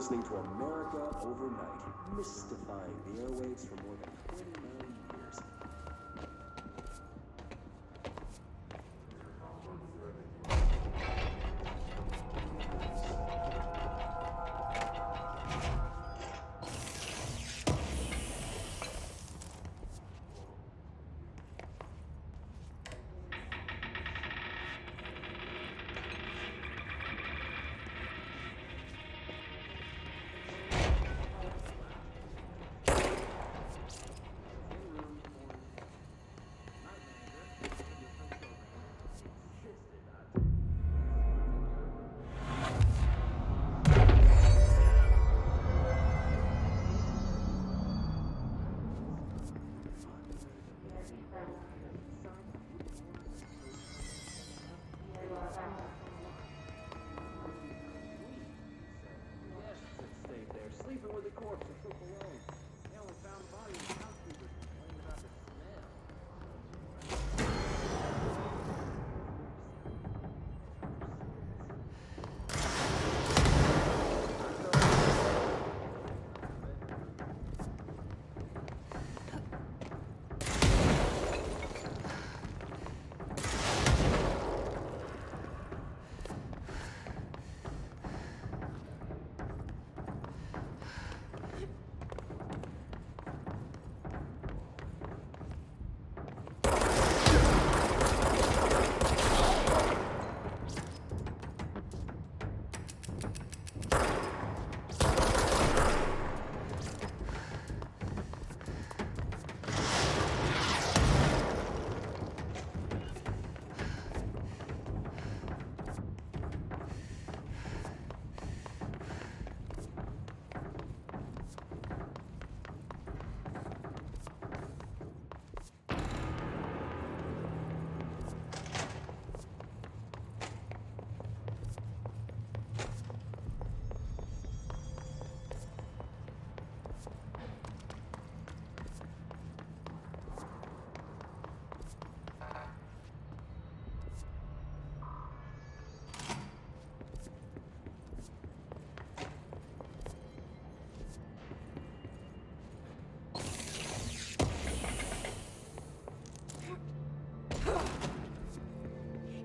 listening to America Overnight, mystifying the airwaves for more than 29 years. Sleeping with the corpse and took alone. They only found the body of the housekeeper complaining about the smell.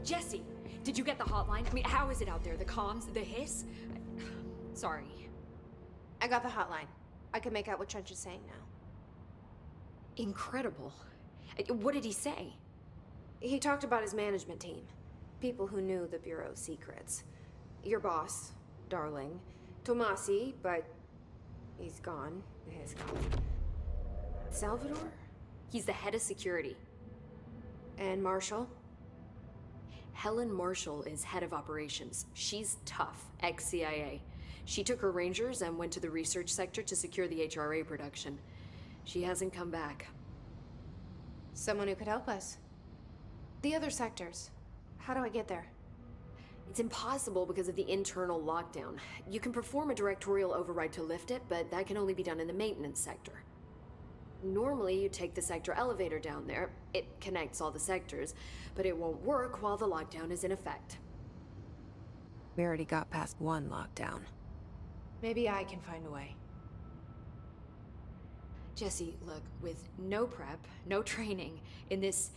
Jesse, did you get the hotline? I mean, how is it out there? The comms, the hiss? Sorry. I got the hotline. I can make out what Trench is saying now. Incredible. What did he say? He talked about his management team. People who knew the Bureau's secrets. Your boss, Darling. Tomasi, but he's gone. He's gone. Salvador? He's the head of security. And Marshall? Helen Marshall is head of operations. She's tough, ex-CIA. She took her Rangers and went to the research sector to secure the HRA production. She hasn't come back. Someone who could help us. The other sectors. How do I get there? It's impossible because of the internal lockdown. You can perform a directorial override to lift it, but that can only be done in the maintenance sector. Normally, you take the sector elevator down there. It connects all the sectors, but it won't work while the lockdown is in effect. We already got past one lockdown. Maybe I can find a way. Jesse, look, with no prep, no training, in this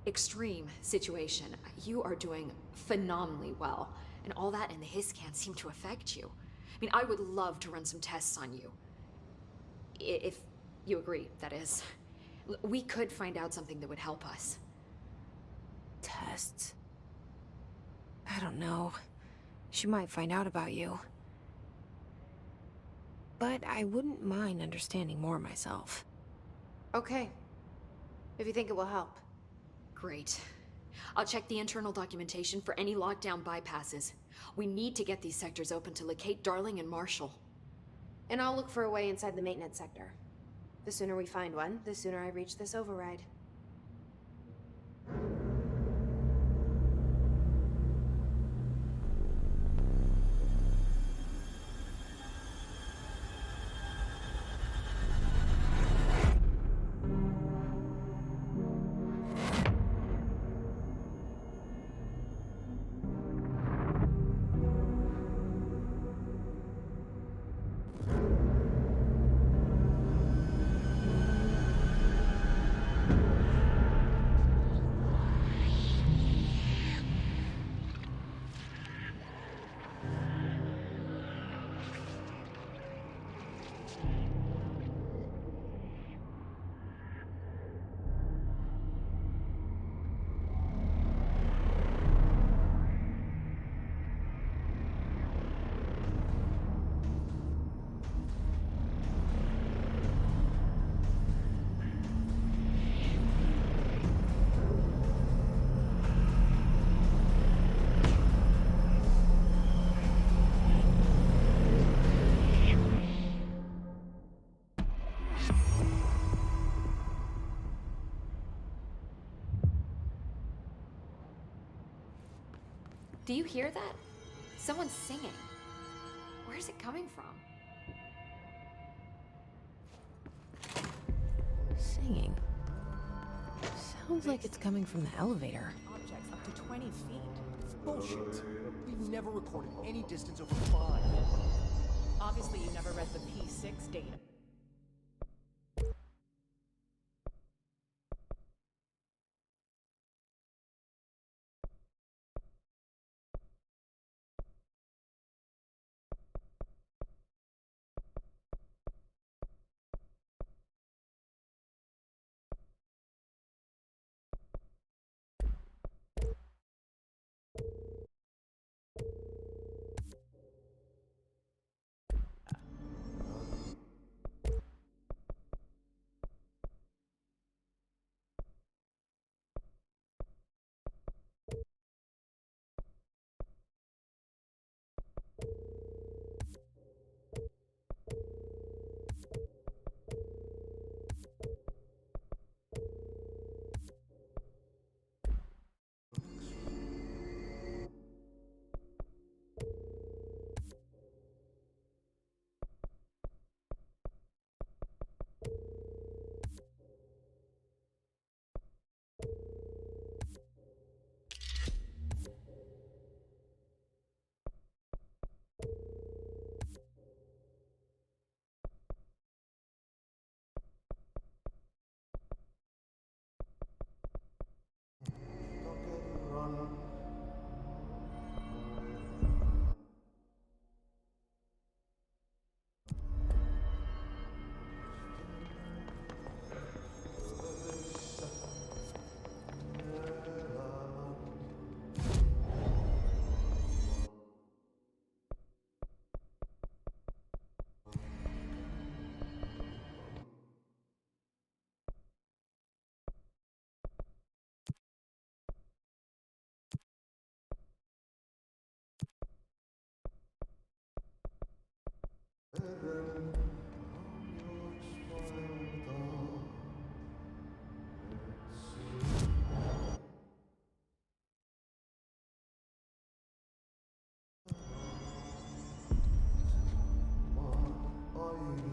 extreme situation, you are doing phenomenally well. And all that and the hiss can't seem to affect you. I mean, I would love to run some tests on you. If you agree, that is. We could find out something that would help us. Tests? I don't know. She might find out about you. But I wouldn't mind understanding more myself. Okay. If you think it will help. Great. I'll check the internal documentation for any lockdown bypasses. We need to get these sectors open to locate Darling and Marshall. And I'll look for a way inside the maintenance sector. The sooner we find one, the sooner I reach this override. Do you hear that? Someone's singing. Where's it coming from? Singing. Sounds like it's coming from the elevator. Objects up to 20 feet. Bullshit. We've never recorded any distance over 5. Obviously, you never read the P6 data.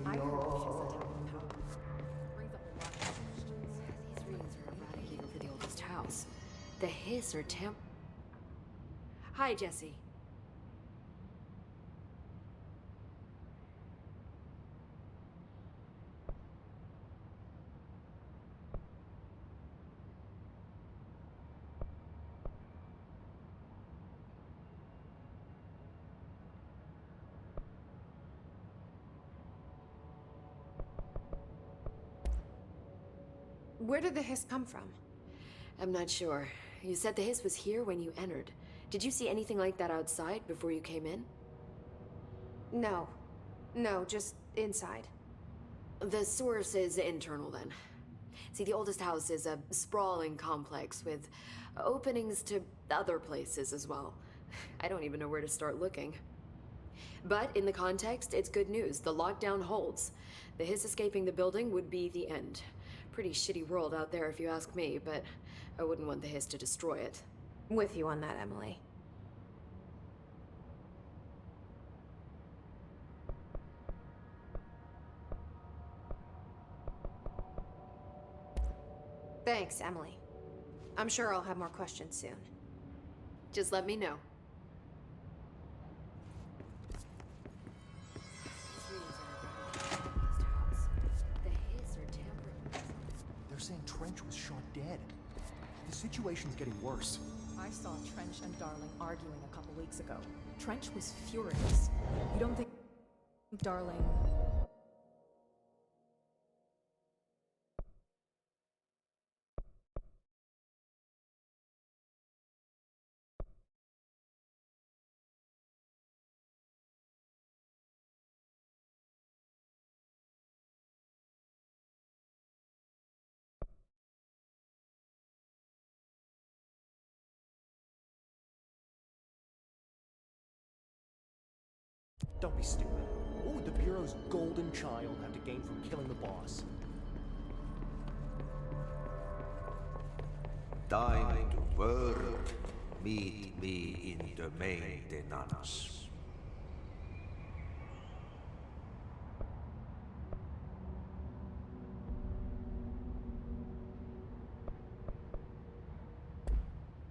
I heard the hiss attack with power. Brings up a lot of questions. These readings are erratic even for the oldest house. The hiss or Hi, Jesse. Where did the hiss come from? I'm not sure. You said the hiss was here when you entered. Did you see anything like that outside before you came in? No. No, just inside. The source is internal then. See, the oldest house is a sprawling complex with openings to other places as well. I don't even know where to start looking. But in the context, it's good news. The lockdown holds. The hiss escaping the building would be the end. Pretty shitty world out there if you ask me, but I wouldn't want the hiss to destroy it. With you on that, Emily. Thanks, Emily. I'm sure I'll have more questions soon. Just let me know. They're saying Trench was shot dead. The situation's getting worse. I saw Trench and Darling arguing a couple weeks ago. Trench was furious. You don't think Darling... Don't be stupid. What would the Bureau's golden child have to gain from killing the boss? Time to work, meet me in the maintenance.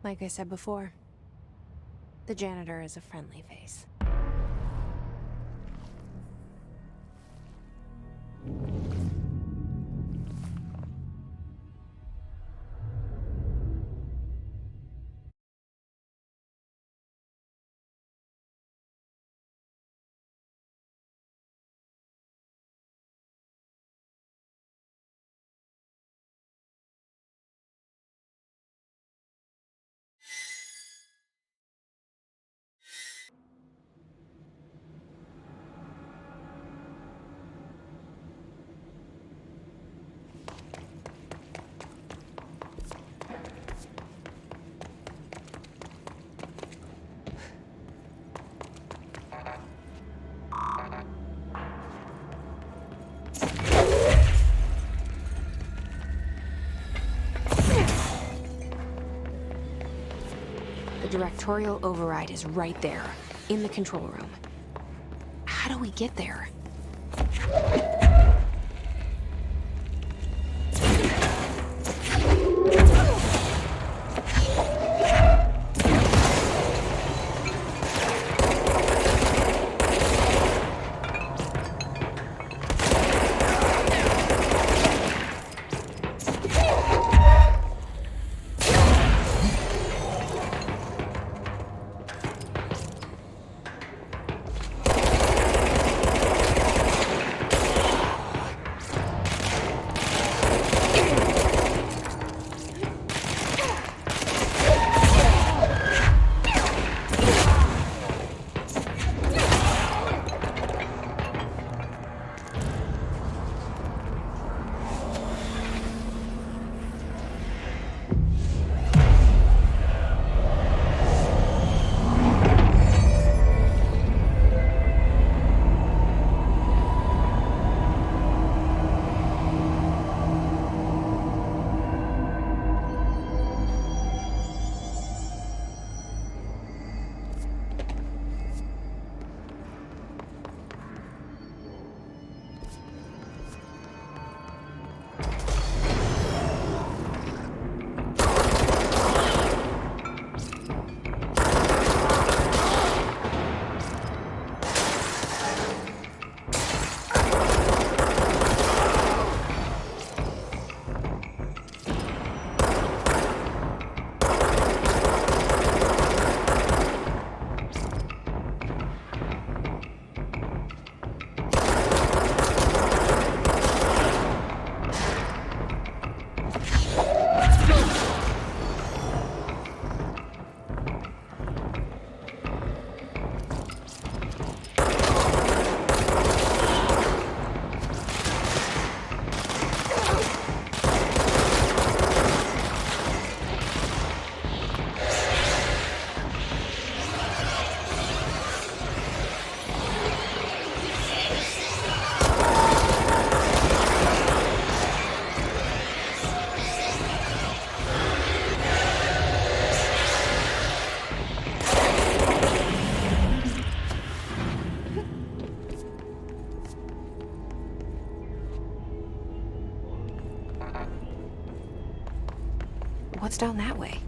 Like I said before, the janitor is a friendly face. The directorial override is right there, in the control room. How do we get there? What's down that way?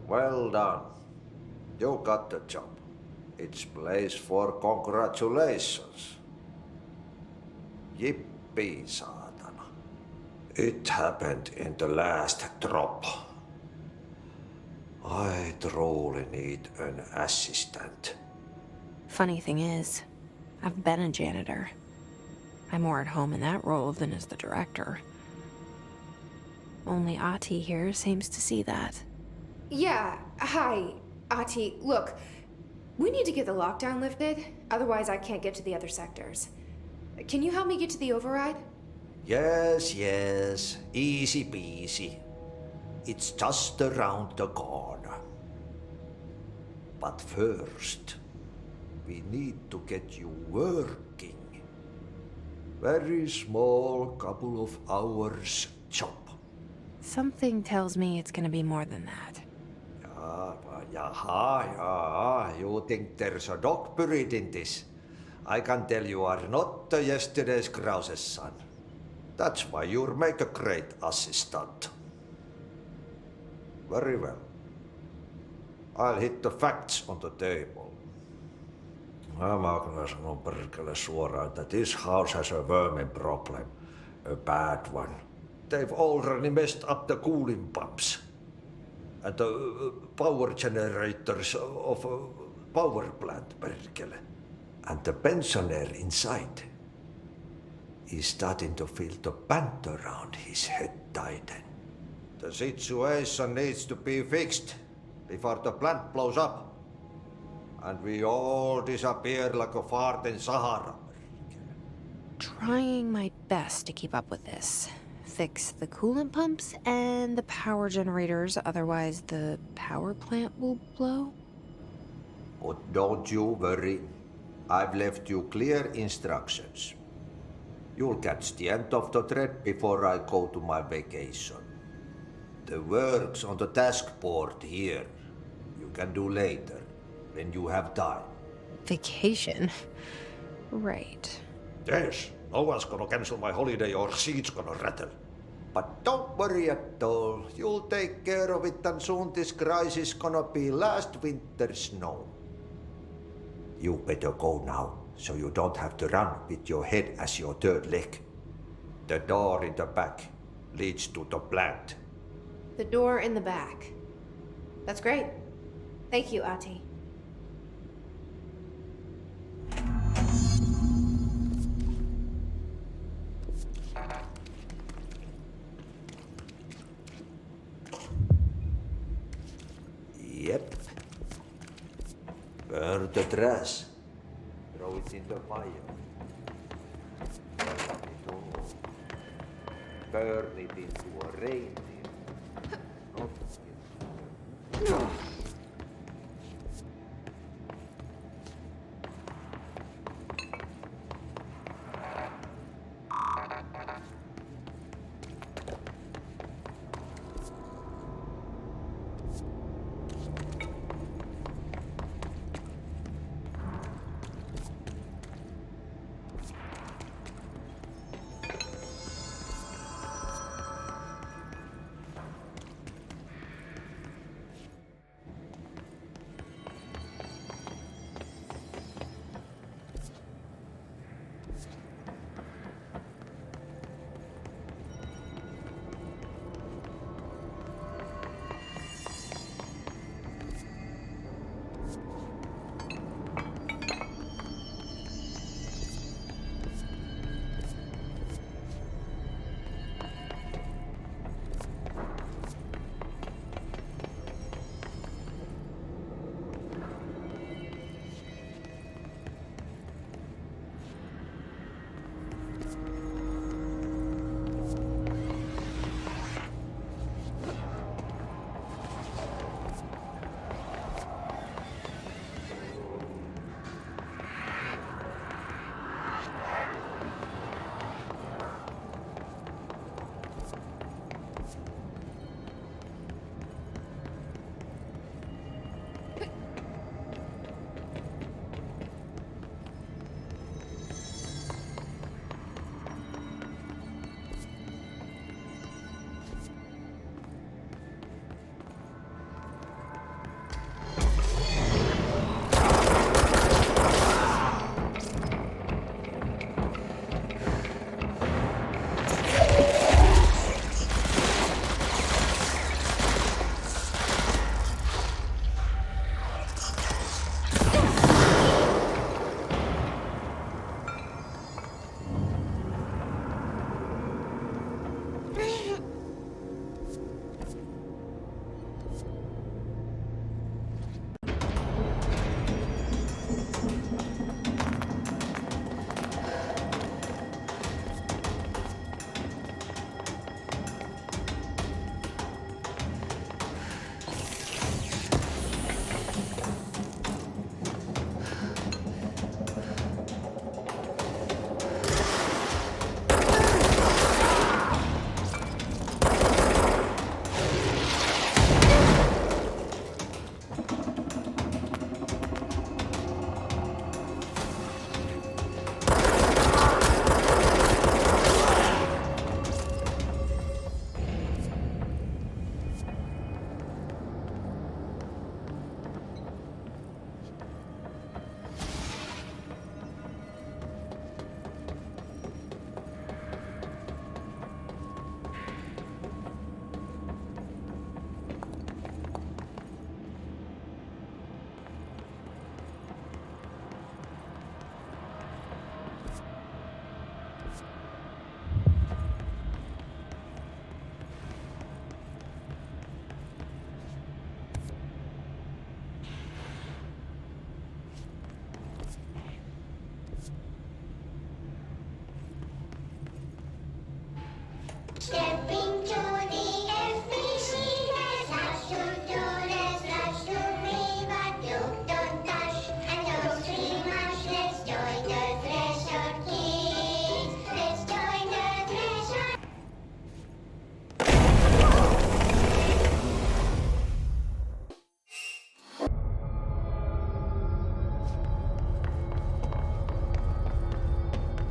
Well done. You got the job. It's place for congratulations. Yippee, saatana. It happened in the last drop. I truly need an assistant. Funny thing is, I've been a janitor. I'm more at home in that role than as the director. Only Ahti here seems to see that. Yeah, hi, Ahti. Look, we need to get the lockdown lifted, otherwise I can't get to the other sectors. Can you help me get to the override? Yes, easy peasy. It's just around the corner. But first, we need to get you working. Very small, couple of hours job. Something tells me it's gonna be more than that. Yaha, you think there's a dog buried in this? I can tell you are not yesterday's Krause's son. That's why you'll make a great assistant. Very well. I'll hit the facts on the table. Mä kyllä sanon perkele suoraan, that this house has a vermin problem. A bad one. They've already messed up the cooling pumps. And the power generators of a power plant, perkele. And the pensioner inside is starting to feel the band around his head tighten. The situation needs to be fixed before the plant blows up. And we all disappear like a fart in Sahara. Trying my best to keep up with this. Fix the coolant pumps and the power generators, otherwise the power plant will blow. But don't you worry. I've left you clear instructions. You'll catch the end of the thread before I go to my vacation. The work's on the task board here. You can do later, when you have time. Vacation? Right. Yes, no one's gonna cancel my holiday or seat's gonna rattle. But don't worry at all. You'll take care of it and soon this crisis gonna be last winter's snow. You better go now, so you don't have to run with your head as your third leg. The door in the back leads to the plant. The door in the back. That's great. Thank you, Ati. Yep. Burn the trash. Throw it in the fire. Burn it all. Burn it into a reindeer. Not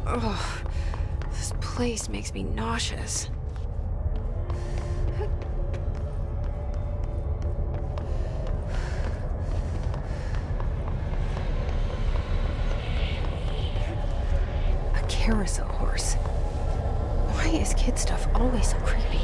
Ugh, this place makes me nauseous. A carousel horse. Why is kid stuff always so creepy?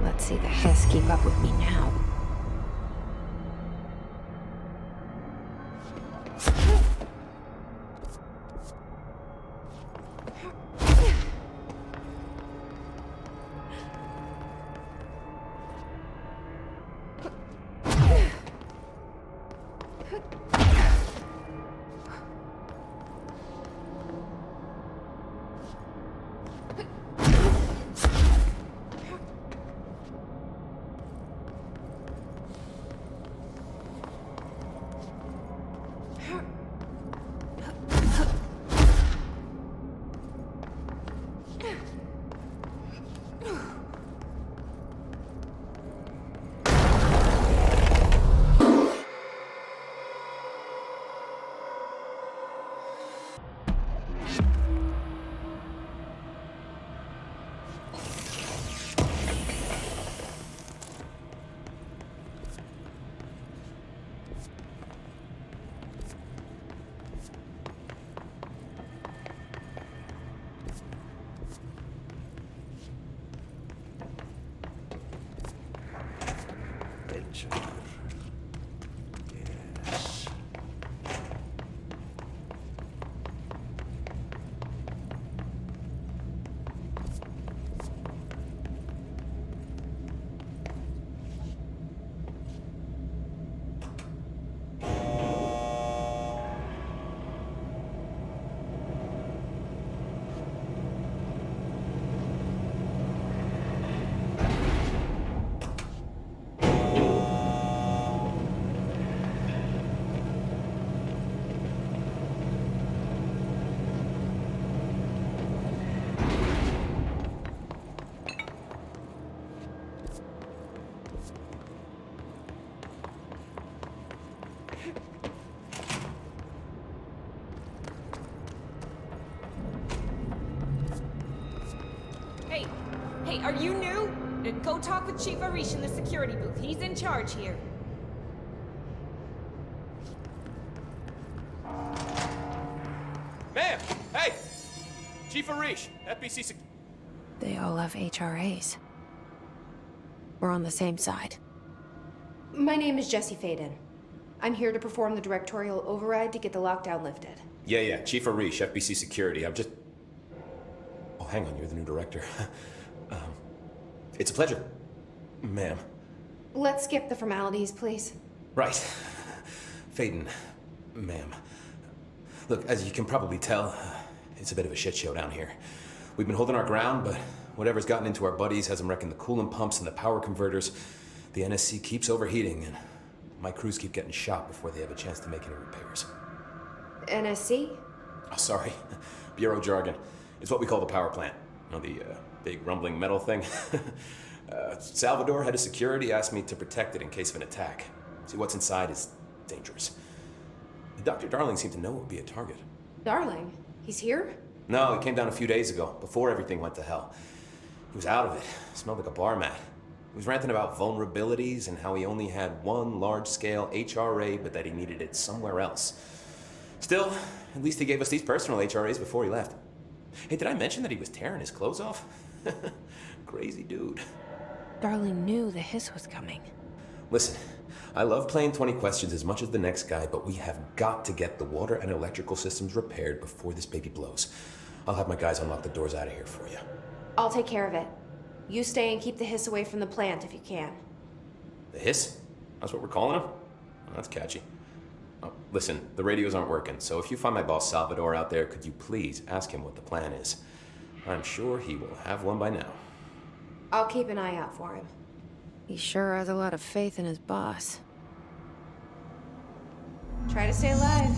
Let's see the Hess keep up with me now. Yes. Hey, are you new? Go talk with Chief Arish in the security booth. He's in charge here. Ma'am! Hey! Chief Arish, FBC They all have HRAs. We're on the same side. My name is Jesse Faden. I'm here to perform the directorial override to get the lockdown lifted. Yeah, Chief Arish, FBC Security. Oh, hang on, you're the new director. It's a pleasure, ma'am. Let's skip the formalities, please. Right. Faden, ma'am. Look, as you can probably tell, it's a bit of a shit show down here. We've been holding our ground, but whatever's gotten into our buddies has them wrecking the coolant pumps and the power converters. The NSC keeps overheating, and my crews keep getting shot before they have a chance to make any repairs. NSC? Oh, sorry. Bureau jargon. It's what we call the power plant. You know, the big rumbling metal thing? Salvador, head of security, asked me to protect it in case of an attack. See, what's inside is dangerous. Dr. Darling seemed to know it would be a target. Darling? He's here? No, he came down a few days ago, before everything went to hell. He was out of it. Smelled like a bar mat. He was ranting about vulnerabilities and how he only had one large-scale HRA, but that he needed it somewhere else. Still, at least he gave us these personal HRAs before he left. Hey, did I mention that he was tearing his clothes off? Crazy dude. Darling knew the hiss was coming. Listen, I love playing 20 questions as much as the next guy, but we have got to get the water and electrical systems repaired before this baby blows. I'll have my guys unlock the doors out of here for you. I'll take care of it. You stay and keep the hiss away from the plant if you can. The hiss? That's what we're calling him? Oh, that's catchy. Oh, listen, the radios aren't working, so if you find my boss Salvador out there, could you please ask him what the plan is? I'm sure he will have one by now. I'll keep an eye out for him. He sure has a lot of faith in his boss. Try to stay alive.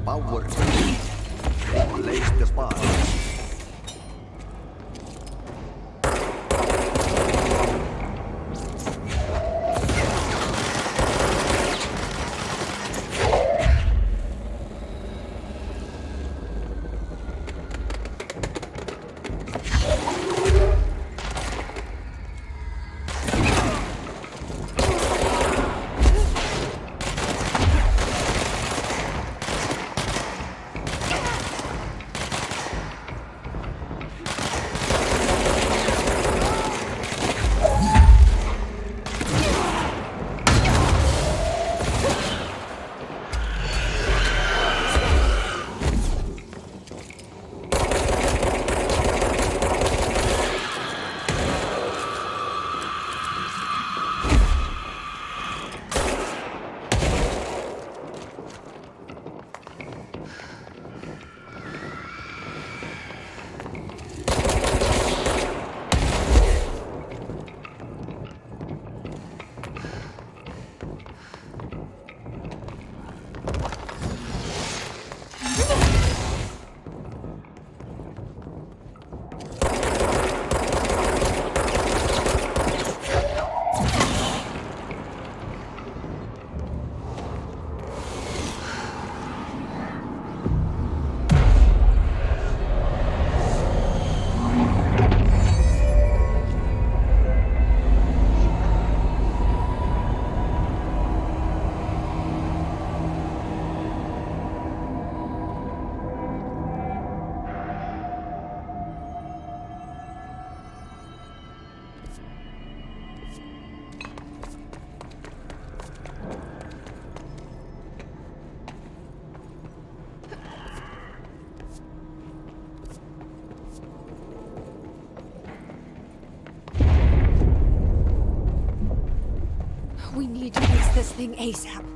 Power. Place the spot. this thing ASAP.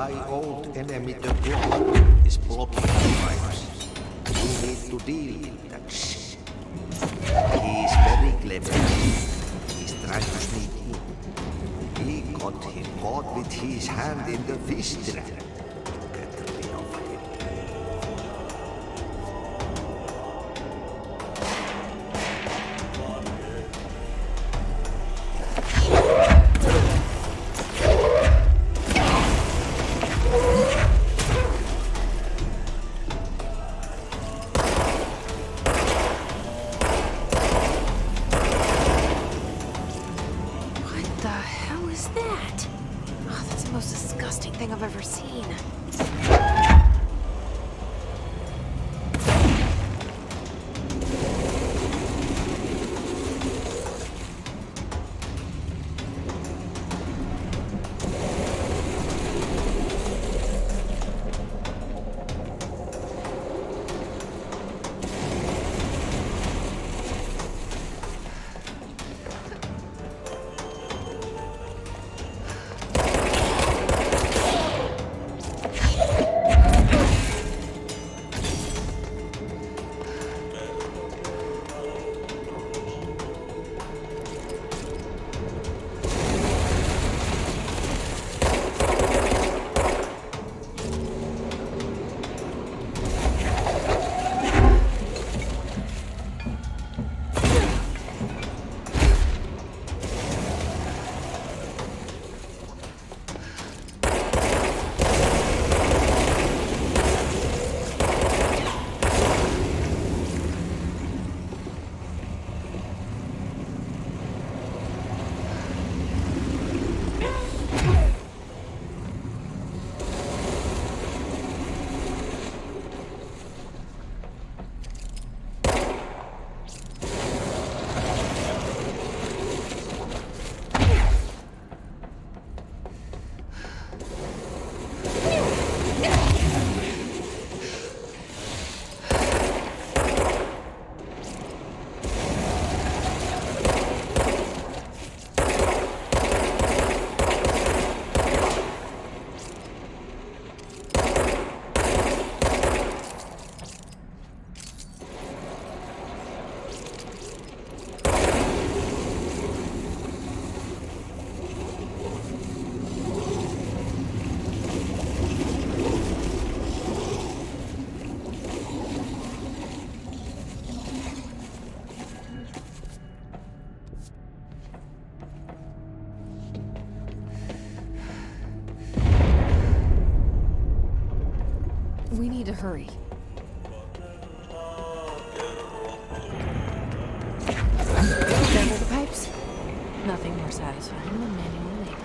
My old enemy, the clock, is blocking the pipes. We need to deal with that shit. He's very clever. He's trying to sneak in. We got him caught with his hand in the fish trap. Get rid of him. What the hell is that? Oh, that's the most disgusting thing I've ever seen. We need to hurry. Done with the pipes? Nothing more satisfying than manual labor.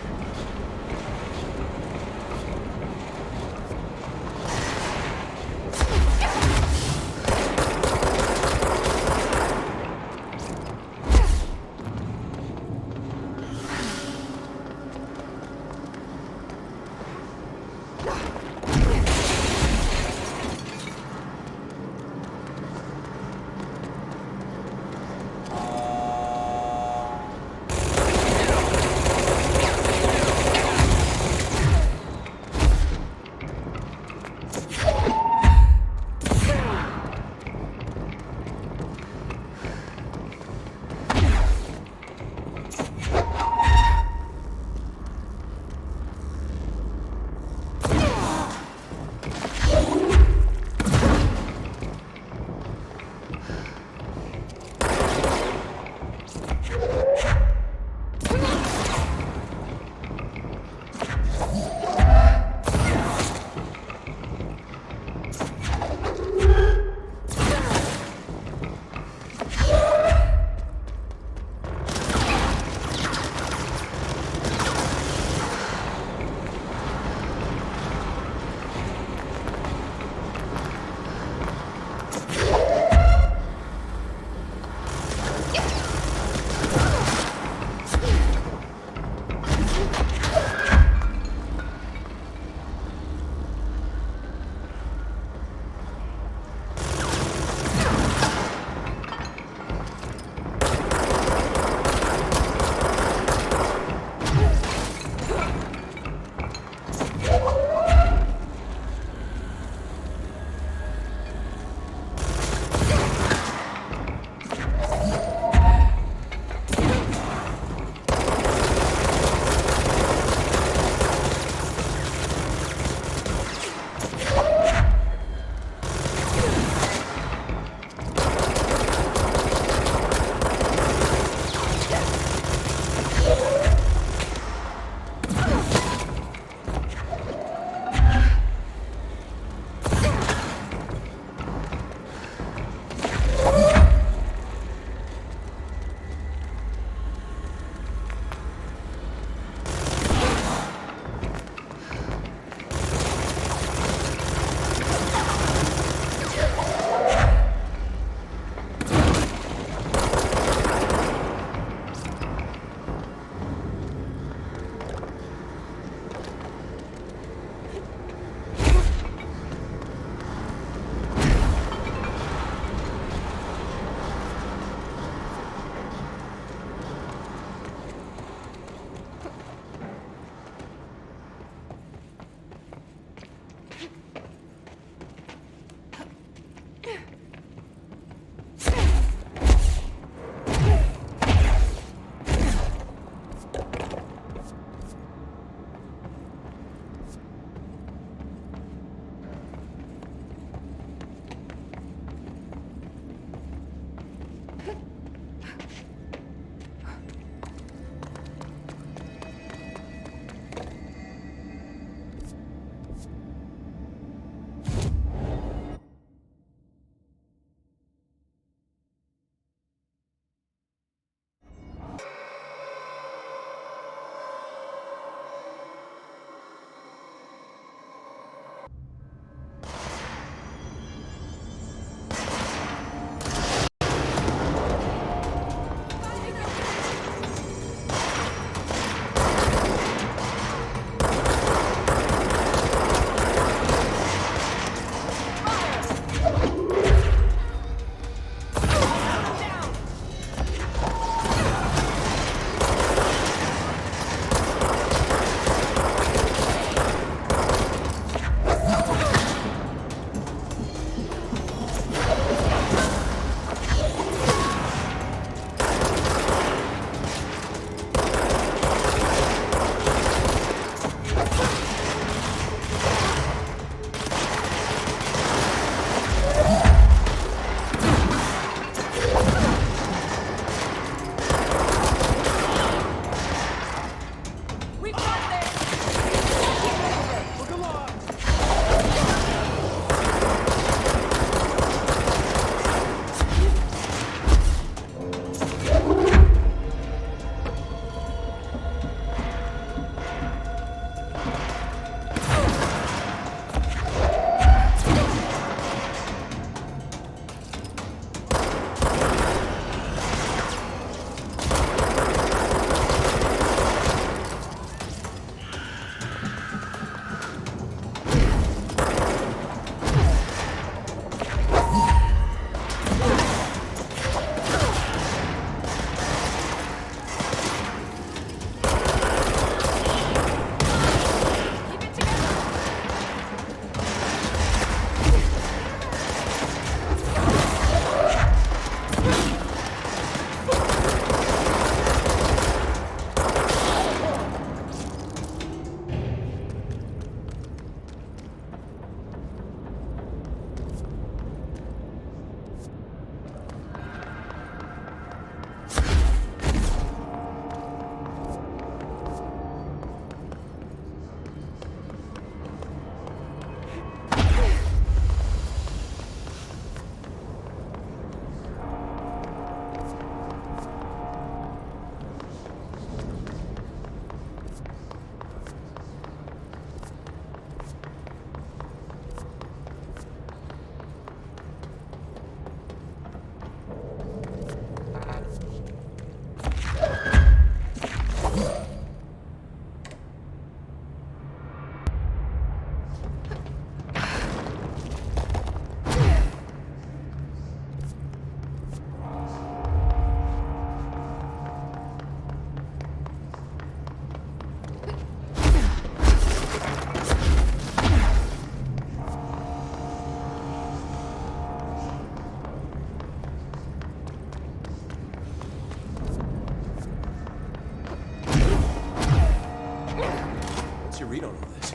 your read on all this?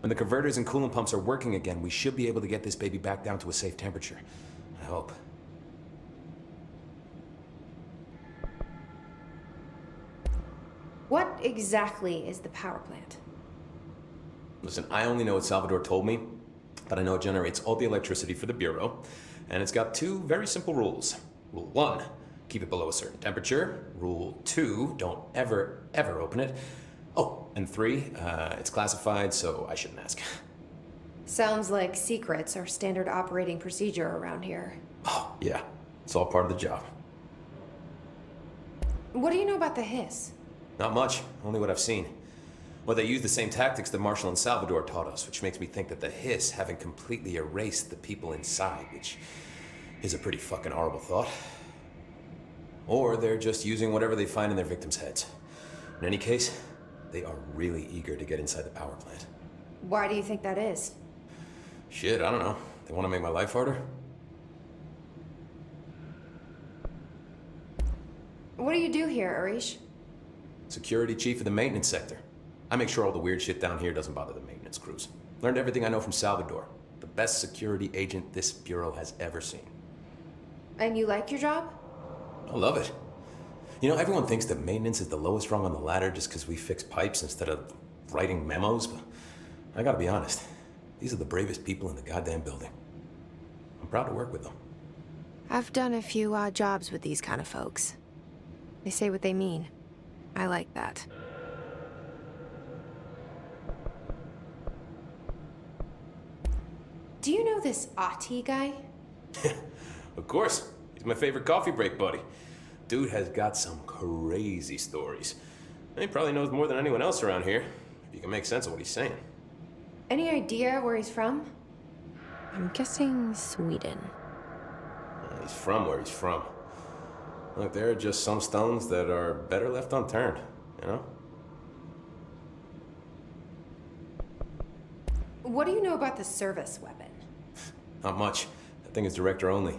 When the converters and coolant pumps are working again, we should be able to get this baby back down to a safe temperature. I hope. What exactly is the power plant? Listen, I only know what Salvador told me, but I know it generates all the electricity for the Bureau, and it's got two very simple rules. Rule 1, keep it below a certain temperature. Rule 2, don't ever, ever open it. Oh, and 3, it's classified, so I shouldn't ask. Sounds like secrets are standard operating procedure around here. Oh, yeah. It's all part of the job. What do you know about the hiss? Not much, only what I've seen. Well, they use the same tactics that Marshall and Salvador taught us, which makes me think that the hiss haven't completely erased the people inside, which is a pretty fucking horrible thought. Or they're just using whatever they find in their victims' heads. In any case, they are really eager to get inside the power plant. Why do you think that is? Shit, I don't know. They want to make my life harder? What do you do here, Arish? Security chief of the maintenance sector. I make sure all the weird shit down here doesn't bother the maintenance crews. Learned everything I know from Salvador. The best security agent this bureau has ever seen. And you like your job? I love it. You know, everyone thinks that maintenance is the lowest rung on the ladder just because we fix pipes instead of writing memos, but I gotta be honest. These are the bravest people in the goddamn building. I'm proud to work with them. I've done a few odd jobs with these kind of folks. They say what they mean. I like that. Do you know this Ati guy? Of course. He's my favorite coffee break buddy. Dude has got some crazy stories. And he probably knows more than anyone else around here, if you can make sense of what he's saying. Any idea where he's from? I'm guessing Sweden. He's from where he's from. Look, there are just some stones that are better left unturned, you know? What do you know about the service weapon? Not much. That thing is director only.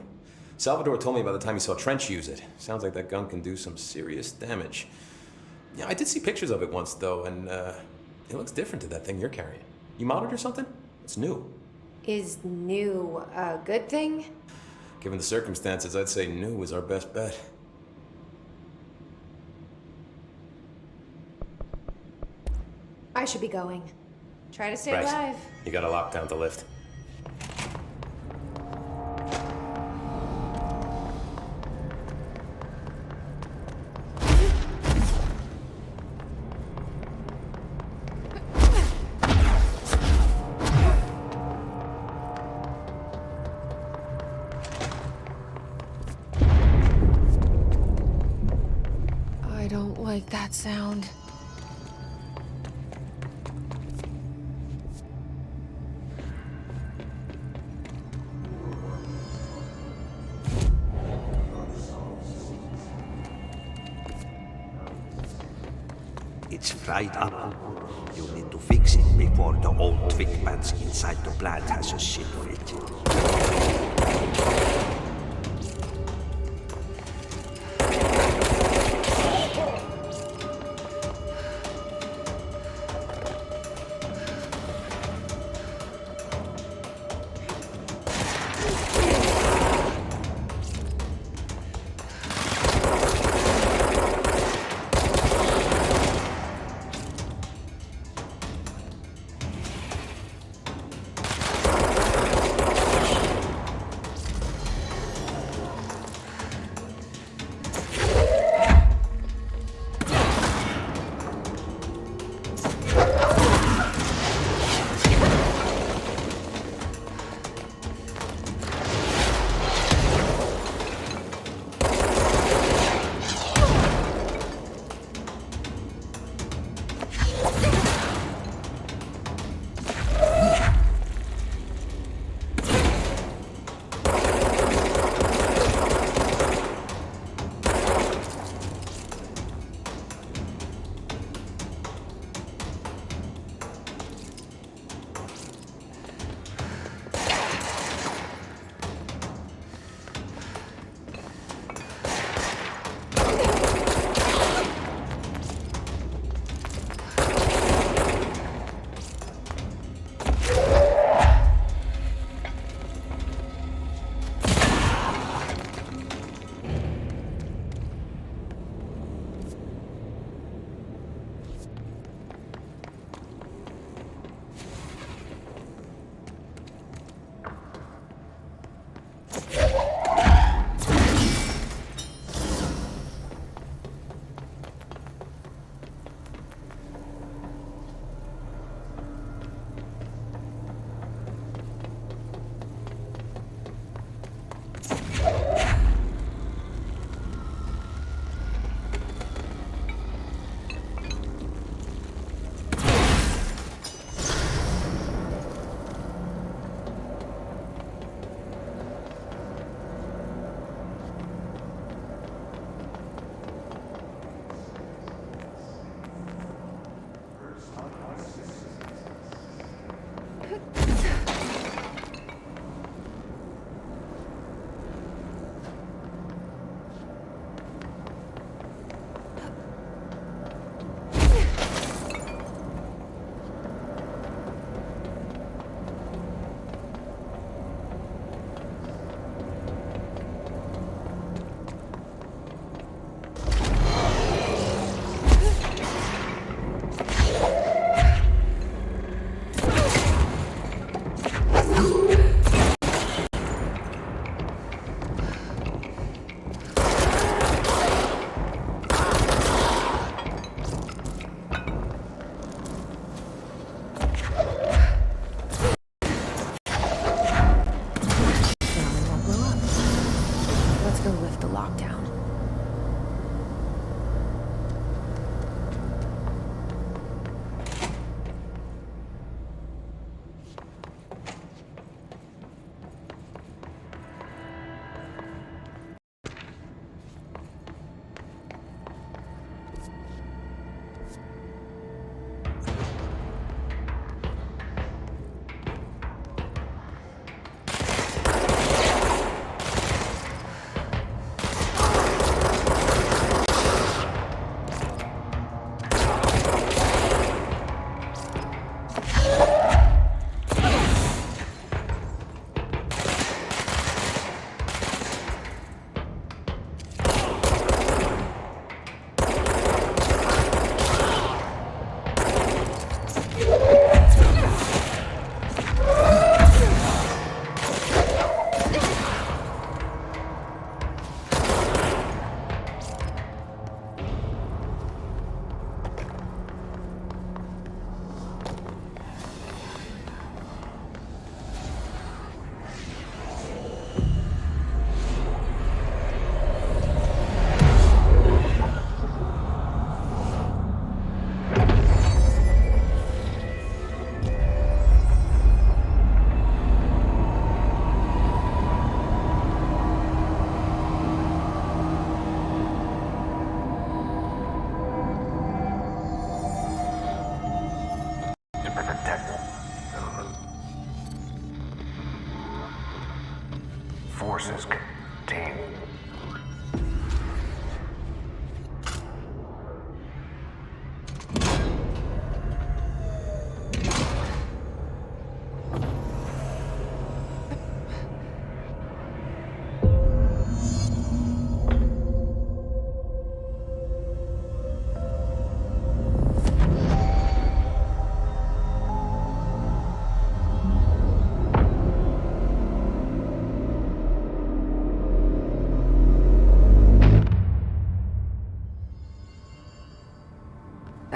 Salvador told me by the time he saw Trench use it. Sounds like that gun can do some serious damage. Yeah, I did see pictures of it once, though, and it looks different to that thing you're carrying. You modded or something? It's new. Is new a good thing? Given the circumstances, I'd say new is our best bet. I should be going. Try to stay Right. alive. You got a lockdown to lift. I don't like that sound. It's fried apple. You need to fix it before the old twig pants inside the plant has a shit fit.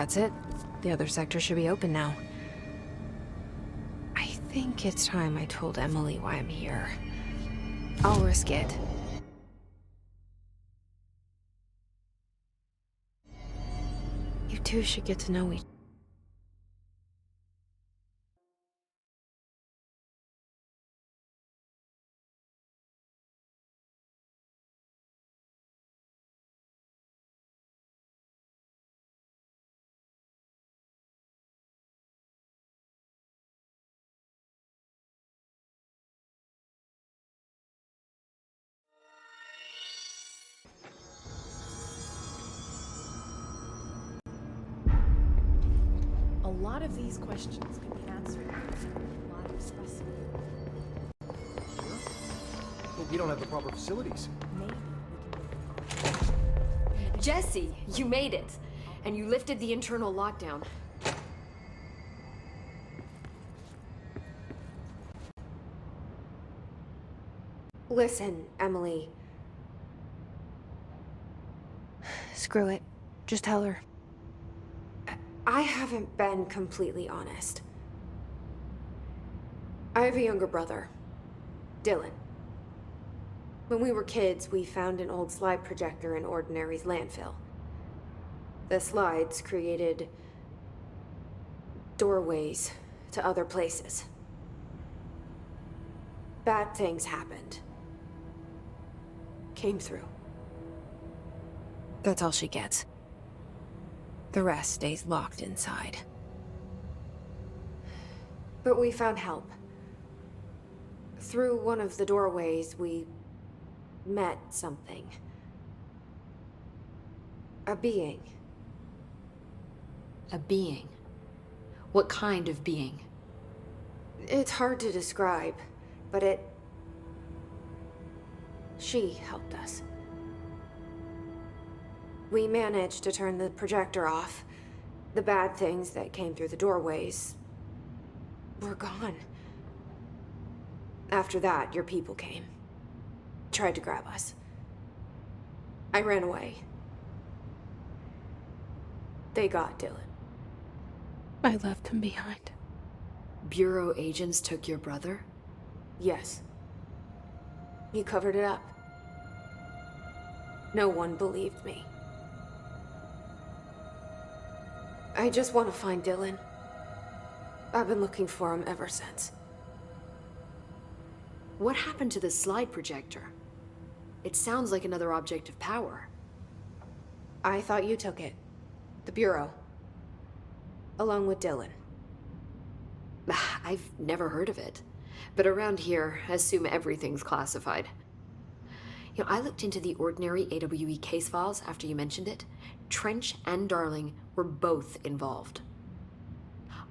That's it. The other sector should be open now. I think it's time I told Emily why I'm here. I'll risk it. You two should get to know each other. A lot of these questions can be answered with a live specimen. But we don't have the proper facilities. Maybe we can make Jesse, you made it. And you lifted the internal lockdown. Listen, Emily. Screw it. Just tell her. I haven't been completely honest. I have a younger brother, Dylan. When we were kids, we found an old slide projector in Ordinary's landfill. The slides created doorways to other places. Bad things happened. Came through. That's all she gets. The rest stays locked inside. But we found help. Through one of the doorways, we met something. A being. A being. What kind of being? It's hard to describe, but she helped us. We managed to turn the projector off. The bad things that came through the doorways were gone. After that, your people came. Tried to grab us. I ran away. They got Dylan. I left him behind. Bureau agents took your brother? Yes. He covered it up. No one believed me. I just want to find Dylan. I've been looking for him ever since. What happened to the slide projector? It sounds like another object of power. I thought you took it. The Bureau. Along with Dylan. I've never heard of it. But around here, I assume everything's classified. You know, I looked into the Ordinary AWE case files after you mentioned it. Trench and Darling were both involved.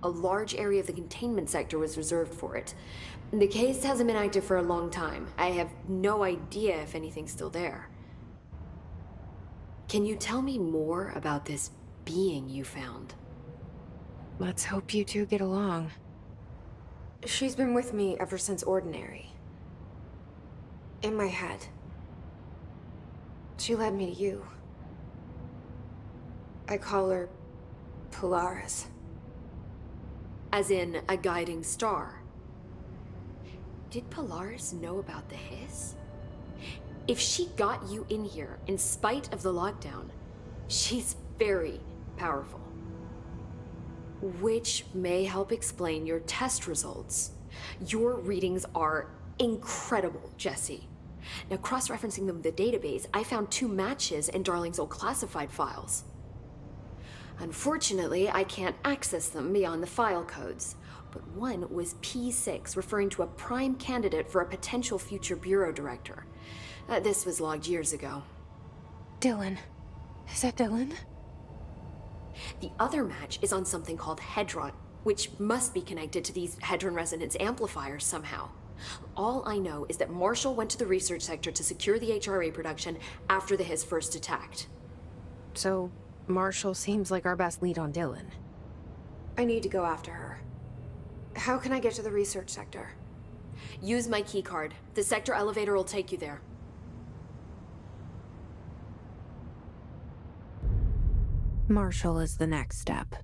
A large area of the containment sector was reserved for it. The case hasn't been active for a long time. I have no idea if anything's still there. Can you tell me more about this being you found? Let's hope you two get along. She's been with me ever since Ordinary. In my head. She led me to you. I call her Polaris. As in a guiding star. Did Polaris know about the hiss? If she got you in here in spite of the lockdown, she's very powerful. Which may help explain your test results. Your readings are incredible, Jesse. Now, cross-referencing them with the database, I found 2 matches in Darling's old classified files. Unfortunately, I can't access them beyond the file codes, but one was P6, referring to a prime candidate for a potential future bureau director. This was logged years ago. Dylan. Is that Dylan? The other match is on something called Hedron, which must be connected to these Hedron resonance amplifiers somehow. All I know is that Marshall went to the research sector to secure the HRA production after the hiss first attacked. So, Marshall seems like our best lead on Dylan. I need to go after her. How can I get to the research sector? Use my keycard. The sector elevator will take you there. Marshall is the next step.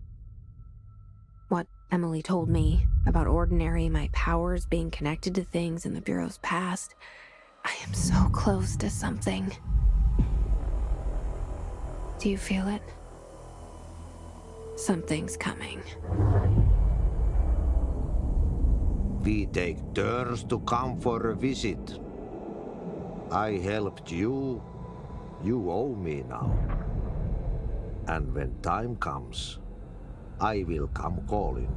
What Emily told me about Ordinary, my powers being connected to things in the Bureau's past, I am so close to something. Do you feel it? Something's coming. We take turns to come for a visit. I helped you. You owe me now. And when time comes, I will come calling.